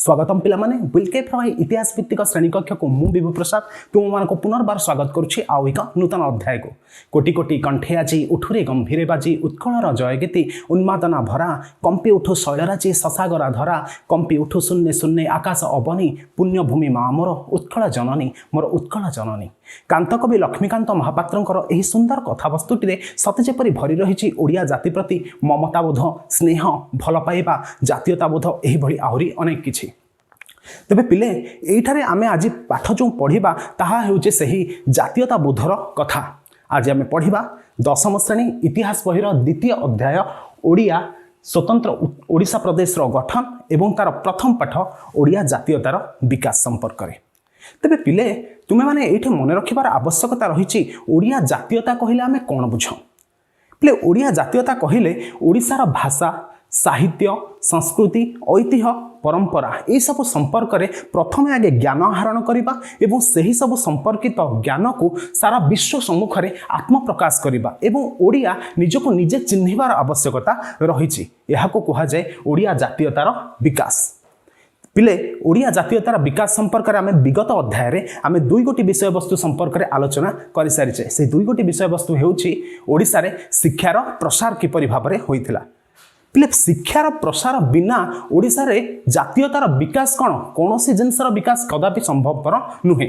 स्वागतम पिला माने विलके फ्रॉय इतिहास भित्तिक श्रेणी कक्ष को मु विभु प्रसाद तुम मान पुनर्बार स्वागत करुछि आउ एक नूतन अध्याय को। कोटि कोटि कंठे आजी उठुरे गंभीरे बाजी उत्कलर जयगीति उन्मादना भरा कंपी उठु शैलराजी ससागरा धरा कंपी उठु शून्य शून्य आकाश अबनी पुण्यभूमि मा मोर उत्कल जननी मोर उत्कल जननी। कांतकवि लक्ष्मीकांत महापात्रंकर एही सुंदर कथावस्तुटी सते जेपरि भरी रही ओडिया जाति प्रति ममताबोध स्नेह भल पाइबा जातीयताबोध एही भली आहुरी अनेक किछि। तेबे पिले एइठारे आमे आज पाठ जो पढ़िबा ताहा हेउचे सही जातीयताबोधर कथा। आज आमे पढ़िबा दशम श्रेणी इतिहास बहिर द्वितीय अध्याय ओडिया स्वतंत्र ओडिशा प्रदेशर गठन एवं तार प्रथम पाठ ओडिया जातीयतार विकास संपर्क में। तेबे पिले तुमे माने एठे मन रखिबार आवश्यकता रही ओडिया जातीयता कहिले आमे कोन बुझ पिले। ओडिया जातीयता कहिले ओडिशार भाषा साहित्य संस्कृति ऐतिह्य परंपरा ये सब संपर्क में प्रथम आगे ज्ञान आहरण करवा एवं सही सब संपर्कित ज्ञान को सारा विश्व सम्मुख में आत्मप्रकाश करवा एवं ओडिया निजको निजे चिन्हिबार आवश्यकता रही। यह कह जाए ओडिया जातीयतार विकास। पिले ओडिया जातीयतार विकास संपर्क में आम विगत अध्याय आम दुई गोटी विषय वस्तु संपर्क में आलोचना कर सारीचे। से दुई गोटी विषय वस्तु होउछि ओडिशा रे शिक्षार प्रसार किपरि भाबरे होइथिला। पिले शिक्षार प्रसार बिना ओडिशा रे जातीयतार विकास कौन सी जिनसर विकास कदापि संभवपर नुहे।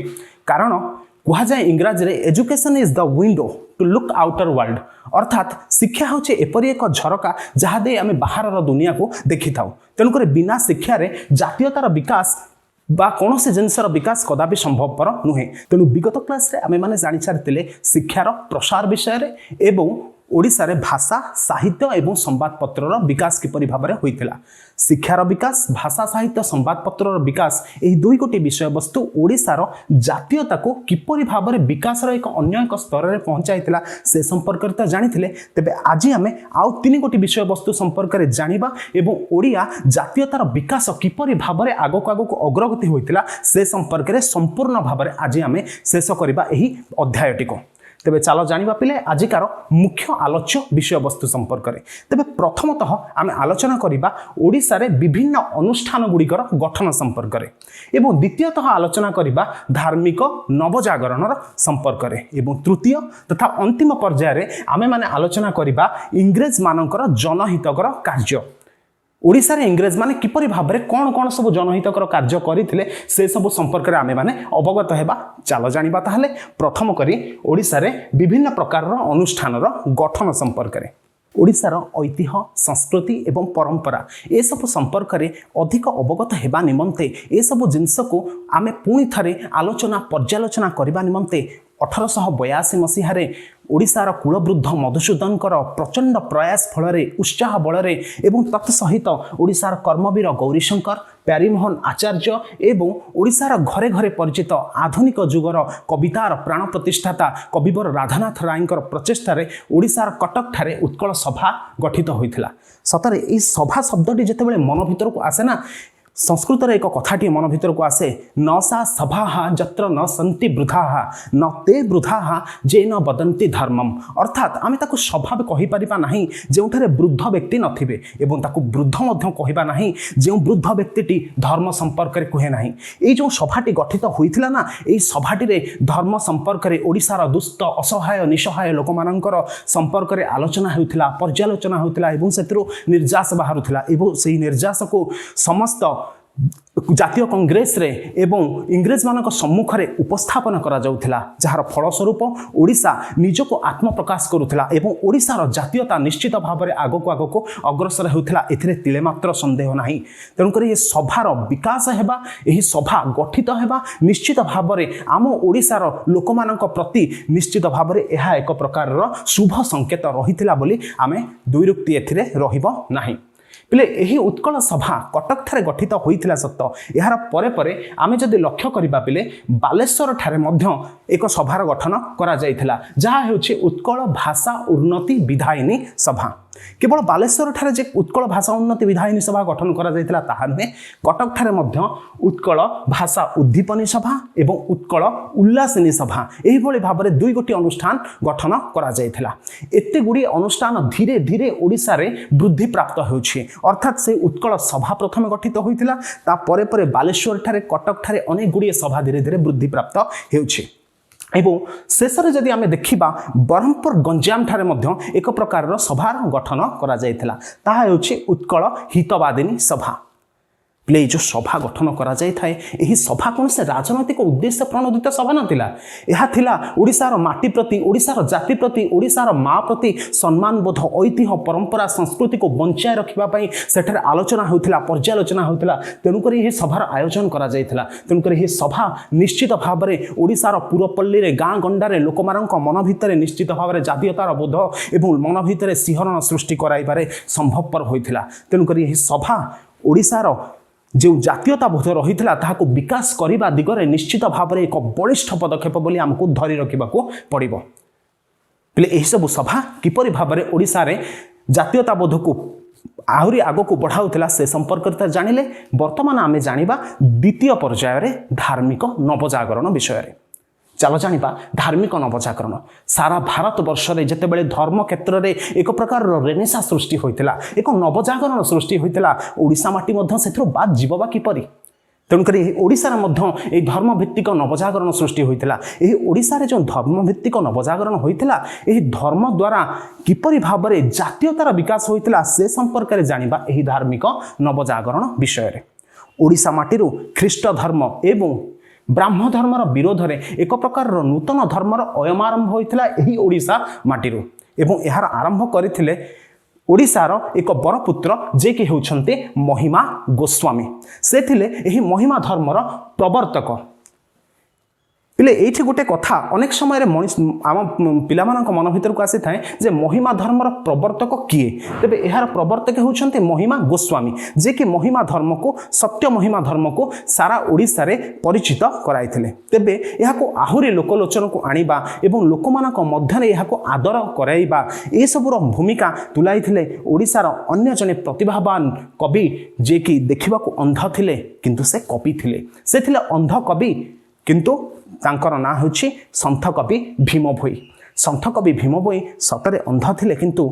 कारण कह जाए इंग्राजी रे education is the window to look outer world अर्थात शिक्षा होचे एपरि एक झरका जहाँ दे आमे बाहर दुनिया को देखि थाउ। तेणुक बिना शिक्षा रे जातीयतार विकास बा कौन से जिनसर विकास कदापि संभवपर नुहे। तेणु विगत क्लास रे आमे माने जानि सारिथिले शिक्षार प्रसार विषय रे एवं ओडिशा रे भाषा साहित्य एवं संवादपत्रर विकास किपरि भाबरे होइथिला। शिक्षार विकास भाषा साहित्य संवादपत्रर विकास एही दुई गोटी विषय वस्तु ओडिशार जातीयता को किपरि भाबरे विकासर एक अन्य एक स्तर रे पहुंचाइथिला से संपर्क रे जानिथिले। तेबे आज आमे आउ तीन गोटी विषय वस्तु संपर्क रे जानिबा एवं ओडिया जातीयतार विकास किपरि भाबरे आगो अग्रगति होइथिला से संपर्क रे संपूर्ण भाबरे आज आमे शेष करबा एही अध्यायटी को। तेबे चलो जानिबा पिले आजिकार मुख्य आलोच्य विषय वस्तु संपर्क में। तेबे प्रथमतः आम आलोचना करिबा ओडिशा रे विभिन्न अनुष्ठान गुड़िकर गठन संपर्क में एवं द्वितीयतः आलोचना करिबा धार्मिक नवजागरणर संपर्क में एवं तृतीय तथा अंतिम पर्याय रे आमे माने आलोचना करिबा इंग्रेज मानकर जनहितकर कार्य। ओडिशा रे इंग्रेज माने किपरि भाबरे कौन कौन सब जनहितकर कार्य करथिले से सब संपर्क रे आमे माने अवगत हेबा। चलो जानिबा ताहले प्रथम करी ओडिशा रे विभिन्न प्रकारर अनुष्ठानर गठन संपर्क में। ओडिशार ऐतिह्य संस्कृति एवं परंपरा ए सब संपर्क में अधिक अवगत हेबा निमंते ए सब जिनस को आमे पुणी थरे आलोचना पर्यालोचना करबा निमंते 1882 मसीह ओडिशार कुलवृद्ध मधुसूदन प्रचंड प्रयास फल उत्साह बल एवं तत्सहित ओडिशार कर्मवीर गौरीशंकर प्यारीमोहन आचार्य एवं ओडिशार घरे घरे परिचित आधुनिक जुगर कवितार प्राण प्रतिष्ठाता कविवर राधानाथ रायंकर प्रचेष्टार ओडिशार कटक ठारे उत्कल सभा गठित होइथिला। सतरे ए सभा शब्दटी जेतेबेले मन भितर को आसे ना संस्कृत एक कथाटी मन भीतर को आसे न सा सभा जत्र न सन्ति वृथा न ते वृथा जे न बदंती धर्मम अर्थात आमे ताकु सभा कहि परिबा नाही जेउठारे वृद्ध व्यक्ति नथिबे एवं ताकु वृद्ध मध्य कहिबा नाही जे वृद्ध व्यक्तिटी धर्म संपर्क रे कहे नाही। ए जो सभाटी गठित होइथिला ना ए सभाटी रे धर्म संपर्क रे ओडिशार दुष्ट असहाय निसहाय लोक मानकर संपर्क रे आलोचना होइथिला पर्यालोचना होइथिला एवं सेतिरो निर्जास बाहरुथिला एवं सेही निर्जास को समस्त जातीय कांग्रेस रे एवं इंग्रेज मानक सम्मुख में उपस्थापन करा जाउथिला जहार फलस्वरूप ओडिशा निजको आत्मप्रकाश करुथिला एवं ओडिशार जातीयता निश्चित भाव में आगको अग्रसर होउथिला एथिरे तिले मात्र संदेह नाही। तेणुकर ये सभार विकास हेबा एही सभा गठित हेबा निश्चित भाव में आम ओडिशार लोक मानक प्रति निश्चित भाव में यह एक प्रकार शुभ संकेत रहिथिला बोली आमे दुईरुक्ति एथिरे रहिबो नाही। पिले यही उत्कल सभा कटक ठारे गठित होइथिला सत्य यार परे परे आमे जदि लक्ष्य करिबा पिले बालेश्वर ठारे मध्य एक सभार गठन करा जाइथिला जहा हेउछि उत्कल भाषा उन्नति विधायिनी सभा। केवल बालेश्वर ठारे जे उत्कल भाषा उन्नति विधायिनी सभा गठन करा जायतिला ताहा नुहे कटक ठारे मध्य उत्कल भाषा उद्दीपनी सभा एवं उत्कल उल्लासिनी सभा एही भली भाबरे दुई गोटी अनुष्ठान गठन करा जायतिला। एते गुडी अनुष्ठान धीरे धीरे ओडिसा रे वृद्धि प्राप्त होउछि अर्थात से उत्कल सभा प्रथम गठित होइतिला ता परे परे बालेश्वर ठारे कटक ठारे अनेक गुडी सभा धीरे धीरे वृद्धि प्राप्त होउछि एवं शेषରେ ଯଦି ଆମେ ଦେଖିବା ब्रह्मपुर गंजाम ठारे ମଧ୍ୟ एक प्रकार सभार गठन करा जायतिला ताहा हेउछि उत्कल हितवादिनी सभा। प्ले जो सभा गठन करा जाय थाए एही सभा कौन से राजनैतिक उद्देश्य प्रणोदित सभा नथिला एहा थिला ओडिसार माटी प्रति ओडिसार जाति प्रति ओडिसार माँ प्रति सम्मान बोध ऐतिह्य परंपरा संस्कृति को बंचाए रखिबा पई सेठर आलोचना होउथिला पर्यालोचना होउथिला तेनुकरी एही सभार आयोजन करा जायथिला। तेनुकरी एही सभा निश्चित भाबरे ओडिसार पुरपल्ली रे गाँ गंडारे लोकमानक मन भितरे निश्चित भाबरे जातीयतार बोध एवं मन भितरे सिंहरण सृष्टि कराइबारे संभवपर होइथिला। तेनुकरी एही सभा ओडिसार जो जातीयता बोध रही ताहाको विकास करने दिगरे निश्चित भाव में एक बलिष्ठ पदक्षेप बोली आमको धरी रखा पड़ो। पहले यही सब सभा किपरि भाव में ओडिसा रे जातीयता बोध को आहरी आग को बढ़ाऊला से संपर्क जानिले वर्तमान आमे जानिबा द्वितीय पर्यायर धार्मिक नवजागरण विषय। चलो जानिबा धार्मिक नवजागरण सारा भारत वर्ष रे जेतेबेले धर्म क्षेत्र रे एक प्रकार रेनेसा सृष्टि होइतिला एक नवजागरण सृष्टि होइतिला ओडिसा माटी मध्य सेथरो बाद जीवबा किपरि तेणुकरी ओडिसा मध्य ए धर्म भित्तिक नवजागरण सृष्टि होइतिला। एही ओडिसा रे जो धर्म भित्तिक नवजागरण होइतिला एही धर्म द्वारा किपरि भाव में जातीयतार विकास होइतिला से संपर्क रे जानिबा एही धार्मिक नवजागरण विषय रे। ओडिसा माटीरु ख्रीष्ट धर्म एवं ब्राह्म धर्मर विरोध में एक प्रकार नूतन धर्मर अयमारंभ होइतिला एही ओडिसा माटीरु एवं एहार आरंभ करथिले ओडिसार एक बरपुत्र जे कि हेउछन्ते महिमा गोस्वामी से थिले एही महिमा धर्मर प्रवर्तक। पिले एठी गोटे कथा अनेक समय मनीष आम पिलामानक मन भीतर को आसी थाए जे महिमा धर्मर प्रवर्तक किए तेबे एहार प्रवर्तक होउछन्ते महिमा गोस्वामी जे कि महिमा धर्म को सत्य महिमा धर्म को सारा ओडिसा रे परिचित कराइथिले। तेबे एहाको आहुरी लोकलोचन को आनिबा एवं लोकमानक मध्यरे एहाको आदर कराइबा ए सबुर भूमिका तुलाइथिले ओडिसार अन्य जने प्रतिभावान कवि जे कि देखिबाको अंध थिले किंतु से कवि थिले से थिले अंध कवि किंतु तांकर ना होछि संथ कवि भीम भोई। संथ कवि भीम भोई सतरे अंध थिले किंतु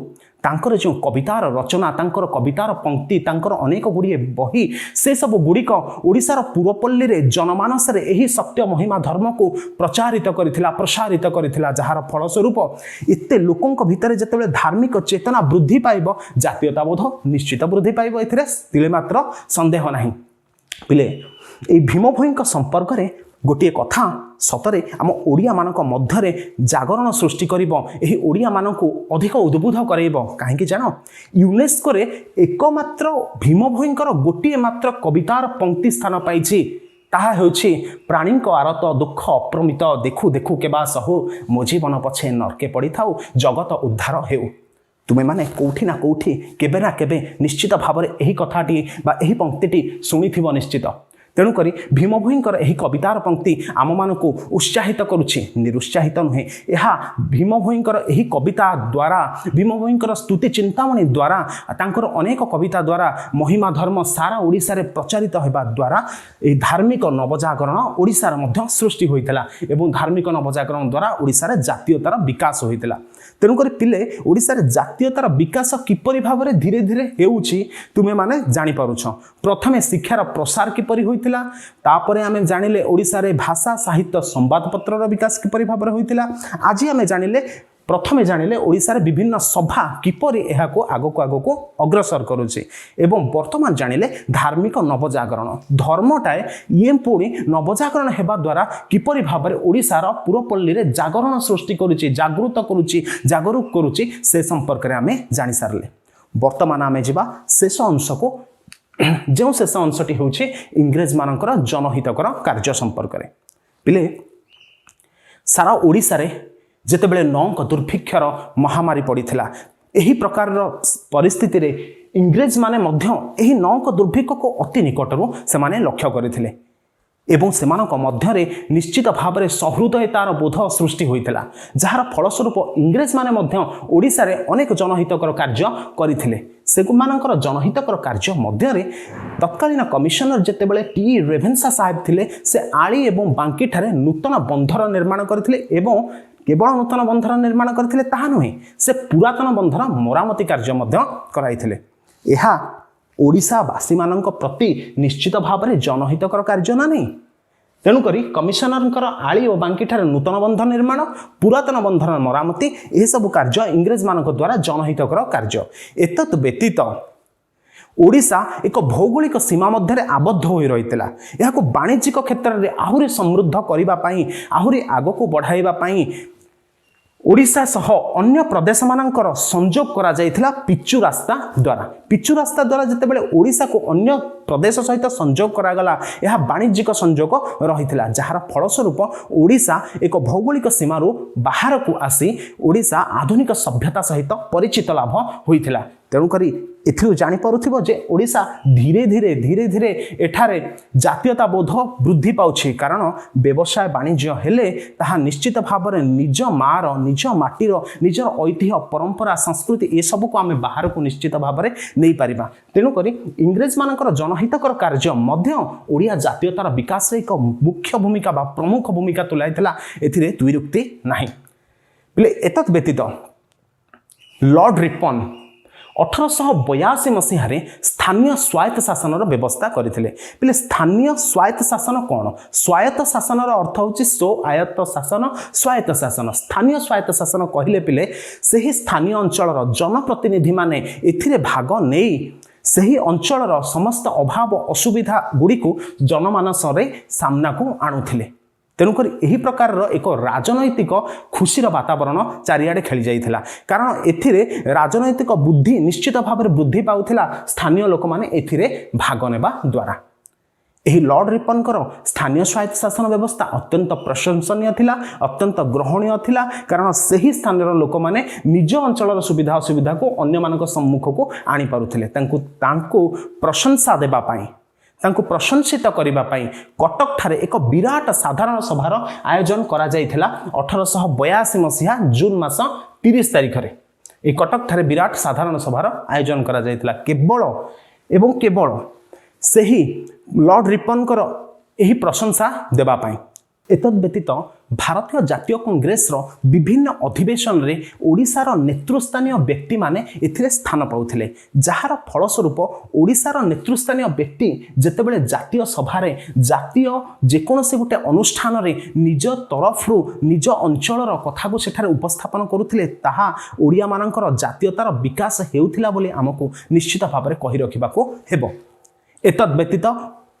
तांकर जो कवितार रचना तांकर कवितार पंक्ति तांकर अनेक गुड़िए बही से सब गुड़िक ओडिसार पूर्वपल्ली रे जनमानस रे एही सत्य महिमा धर्म को प्रचारित करिथिला प्रसारित करिथिला जहार फलस्वरूप एते लोकंक भितरे जेतेबेले धार्मिक चेतना वृद्धि पाइबो जातीयता बोध निश्चित वृद्धि पाइबो एथिरे तिले मात्र संदेह नाही। पिले ए भीम भोईक संपर्क रे गोटे कथा सतरे आम ओडिया मानक मध्यरे जागरण सृष्टि करिबो एही ओडिया मानक अधिक उद्बुद्ध कराइबो काहेकि जानो यूनेस्को रे एकमात्र भीम भोईंकर गोटे मात्र कवितार पंक्ति स्थान पाइछि ताहा हेउछि प्राणीक आरत दुख अप्रमित देखु देखु केबा सहु मो जीवन पछे नरके पड़ी थाउ जगत उद्धार हेउ। तुमे माने कोठी ना कोठी केबे ना केबे निश्चित भाव में एही कथाटी बा एही पंक्तिटी शुणिथिबो निश्चित। तेणुकरी भीम भोईंकर एही कवितार पंक्ति आम मानक उत्साहित करुछि निरुत्साहित नुहे। यह भीम भोईंकर एही कविता द्वारा भीम भोईंकर स्तुति चिंतामणि द्वारा तांकर अनेक कविता द्वारा महिमा धर्म सारा ओडिसा रे प्रचारित होबा द्वारा ए धार्मिक नवजागरण ओडिसा रे मध्य सृष्टि होइतला एवं धार्मिक नवजागरण द्वारा ओडिसा रे जातीयतार विकास होइतला। तेणुकरी पिले ओडिसा रे जातीयतार विकास किपरि भाव में धीरे धीरे हेउछि तुमे माने जानि पारुछ। प्रथमे शिक्षार प्रसार किपरि होइतिला तापरे आमे जानिले ओडिसा रे भाषा साहित्य संवादपत्रर विकास किपरि भाव में होइतिला। आज आमे जानिले प्रथमे जानिले ओडिसा रे विभिन्न सभा किपरि एहाको आगको अग्रसर करुछि एवं वर्तमान जानिले धार्मिक नवजागरण धर्मटाए ये पुणी नवजागरण हेबा द्वारा किपरि भाव में ओडिसार पूर्वपल्ली रे जागरण सृष्टि करुछि जागृत करुछि जागरूक करुछि से संपर्क रे आमे जानि सारले। वर्तमान आमे जिबा शेष अंश को जो शेष अंशटी होछि इंग्रेज मानकर जनहितकर कार्य संपर्क रे। पिले सारा ओडिसा रे जेतेबेले नौक दुर्भिक्षर महामारी पड़ीथिला एही प्रकार परिस्थिति रे इंग्रेज माने मध्य एही नौक दुर्भिक्ष को अति निकटरू से माने लक्ष्य करथिले। एवं सेमानक मध्यरे निश्चित भाव में सहृदयतार बोध सृष्टि होइतिला जार फलस्वरूप इंग्रेज माने मध्य ओडिशा रे अनेक जनहितकर कार्य करथिले सेमानकर जनहितकर कार्य मध्यरे तत्कालीन कमिशनर जेतेबेले टी रेभेन्सा साहेब थिले से आली एवं बांकी ठारे नूतन बंधर निर्माण करथिले एवं केवल नूतन बंधर निर्माण करथिले ताहा नुहे से पुरातन बंधर मरामती कार्य मध्य कराइथिले एहा ओडिशावासी मानक प्रति निश्चित भाव में जनहितकर कार्य ना नहीं तेणुक कमिशनर आली और बांकी ठारे नूतन बंध निर्माण पुरातन बंधर मरामती यह सब कार्य इंग्रेज मान द्वारा जनहितकर कार्य एतत् व्यतीत ओडिशा एक भौगोलिक सीमा मध्य आबद्ध हो रही है वाणिज्यिक क्षेत्र में आहुरी समृद्ध करने आहुरी आग को बढ़ाई ओडिशा सह अन्य प्रदेश मानकर संजोग करा जायथिला पिचु रास्ता द्वारा जितेबाला ओडिशा को अन्य प्रदेश सहित संजोग करागला यह वाणिज्यिक संजोग रही जार फलस्वरूप ओडिशा एक भौगोलिक सीमारू बाहर को आसी ओडिशा आधुनिक सभ्यता सहित परिचित लाभ होइथिला तेणुकरी एथिरु जानि पारुथिबो जे ओडिशा धीरे धीरे एठारे जातीयता बोध वृद्धि पाउछि कारण व्यवसाय वाणिज्य हेले ताहा निश्चित भाव में निज मार निज माटीर निजर ऐतिह्य परंपरा संस्कृति ए सब को आमे बाहर को निश्चित भाव में नहीं पारिबा तेणुकरी इंग्रेज मानकर जनहितकर कार्य मध्य ओडिया जातीयतार विकास एक मुख्य भूमिका बा प्रमुख भूमिका तुलाइथिला एथिरे द्विरुक्ति नाही बेले एतत् व्यतीत लॉर्ड रिपन 1882 मसीह स्थानीय स्वायत्त शासन व्यवस्था करते स्थानीय स्वायत्त शासन कौन स्वायत्त शासन अर्थ होची स्व आयत्त शासन स्वायत्त शासन स्थानीय स्वायत्त शासन कहले पिले सही स्थानीय अंचल जनप्रतिनिधि माने एथिरे भाग नहीं सही अंचल समस्त अभाव असुविधा गुड़ी को जनमानस सामना को आणुथिले तेणुक यही प्रकार एक राजनैतिक खुशीर वातावरण चारिआडे खेली जाइथिला कारण एथिरे राजनैतिक बुद्धि निश्चित भाव में वृद्धि पाउथिला स्थानीय लोक माने एथिरे भाग नेबा द्वारा यही लॉर्ड रिपनकर स्थानीय स्वायत्त शासन व्यवस्था अत्यंत प्रशंसनीय थिला अत्यंत ग्रहणीय थिला कारण सही स्थान लोक माने निज अंचल सुविधा असुविधा को अन्य मानक सम्मुख को आनी पारुथिले तांको प्रशंसा देबा पाई तांको प्रशंसित करबा पाई कटक ठारे एक विराट साधारण सभार आयोजन करा जायथिला 1882 मसीहा जून मास 30 तारिख रे ए कटक ठारे विराट साधारण सभार आयोजन करा जायथिला केवल सही लॉर्ड रिपनकर एही प्रशंसा देबा पाई एतद् व्यतीत भारतीय जातीय कांग्रेस विभिन्न अधिवेशन रे ओडिशार नेतृस्थानीय व्यक्ति माने एथिरे स्थान पाउथिले जहार फलस्वरूप ओडिशार नेतृस्थानीय व्यक्ति जेतेबेले जातीय सभारे जातीय जेकोसी गोटे अनुष्ठान रे निज तरफरु निज अंचलर कथा को सेठारे उपस्थापन करुथिले ताहा ओडिया मानकर जातीयतार विकास हेउथिला बोली हमकु निश्चित भाव में कहि रखिबाको हेबो एतद् व्यतीत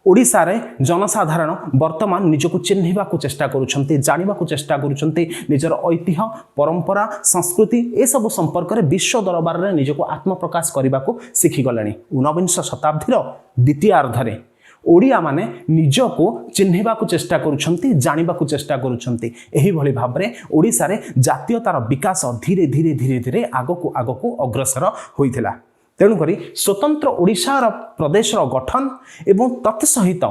ओडिशा रे जनसाधारण वर्तमान निजको चिन्हिबा को चेष्टा करुछंती जानिबा को चेष्टा करुछंती निजर ऐतिह्य परंपरा संस्कृति ए सब संपर्क रे विश्व दरबार रे निजको आत्मप्रकाश करबा को सिखि गलेनी 19 शताब्दीर द्वितीय अर्धरे ओडिया माने निजको चिन्हिबा को चेष्टा करुछंती जानिबा को चेष्टा करुछंती एही भली भाव रे ओडिशा रे जातीयतार विकास धीरे धीरे आगको अग्रसर होइथिला तेणुक स्वतंत्र ओडिशार प्रदेश गठन एवं तत्सहित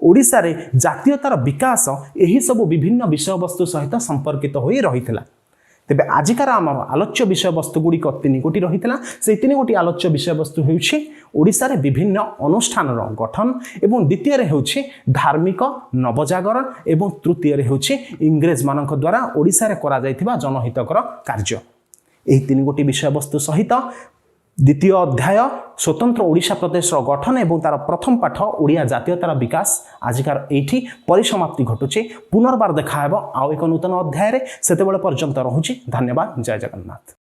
ओडिशा रे जातीयतार विकास यही सब विभिन्न विषय वस्तु सहित संपर्कित हो रही तेबे आजिकार आमर आलोच्य विषय वस्तु गुड़िक 3 गोटी रही से 3 गोटी आलोच्य विषय वस्तु होउछि ओडिशा रे विभिन्न अनुष्ठान गठन एवं द्वितीय रे होउछि धार्मिक नवजागरण एवं तृतीय रे होउछि इंग्रेज मानक द्वारा ओडिशा रे करा जायथिबा जनहितकर कार्य एही 3 गोटी विषय वस्तु सहित द्वितीय अध्याय स्वतंत्र ओडिशा प्रदेश गठन एवं तार प्रथम पाठ ओडिया जातीयतार विकास आजिकार एठी परिसमाप्ति घटुचे पुनर्बार देखा हेबो आउ एक नूतन अध्याय रे सेतेबेले पर्यंत रहुची धन्यवाद जय जगन्नाथ।